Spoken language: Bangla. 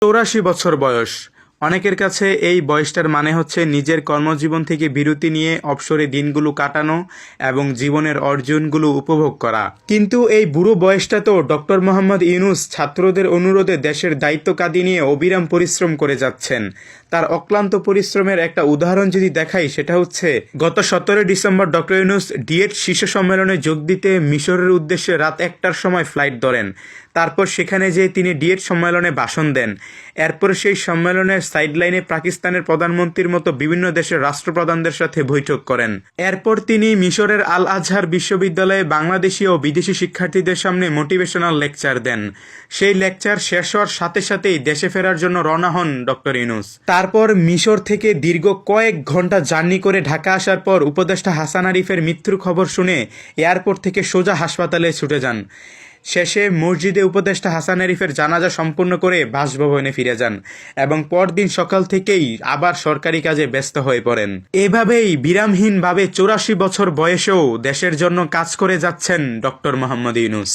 84 বছর বয়স। অনেকের কাছে এই বয়সটার মানে হচ্ছে নিজের কর্মজীবন থেকে বিরতি নিয়ে অবসরে দিনগুলো কাটানো এবং জীবনের অর্জনগুলো উপভোগ করা। কিন্তু এই বুড়ো বয়সটাতেও ডক্টর মোহাম্মদ ইউনূস ছাত্রদের অনুরোধে দেশের দায়িত্ব কাঁধে নিয়ে অবিরাম পরিশ্রম করে যাচ্ছেন। তার অক্লান্ত পরিশ্রমের একটা উদাহরণ যদি দেখাই, সেটা হচ্ছে গত 17 ডিসেম্বর ডক্টর ইউনূস ডিএট শীর্ষ সম্মেলনে যোগ দিতে মিশরের উদ্দেশ্যে রাত 1টার সময় ফ্লাইট ধরেন। তারপর সেখানে যেয়ে তিনি ডিএট সম্মেলনে ভাষণ দেন। এরপর সেই সম্মেলনের সাইডলাইনে পাকিস্তানের প্রধানমন্ত্রীর মতো বিভিন্ন দেশের রাষ্ট্রপ্রধানদের সাথে বৈঠক করেন। এরপর তিনি মিশরের আল আজহার বিশ্ববিদ্যালয়ে বাংলাদেশি ও বিদেশি শিক্ষার্থীদের সামনে মোটিভেশনাল লেকচার দেন। সেই লেকচার শেষ হওয়ার সাথে সাথেই দেশে ফেরার জন্য রওনা হন ডক্টর ইউনূস। তারপর মিশর থেকে দীর্ঘ কয়েক ঘন্টা জার্নি করে ঢাকা আসার পর উপদেষ্টা হাসান আরিফের মৃত্যুর খবর শুনে এয়ারপোর্ট থেকে সোজা হাসপাতালে ছুটে যান। শেষে মসজিদে উপদেষ্টা হাসান আরিফের জানাজা সম্পূর্ণ করে বাসভবনে ফিরে যান এবং পরদিন সকাল থেকেই আবার সরকারি কাজে ব্যস্ত হয়ে পড়েন। এভাবেই বিরামহীনভাবে 84 বছর বয়সেও দেশের জন্য কাজ করে যাচ্ছেন ডক্টর মোহাম্মদ ইউনূস।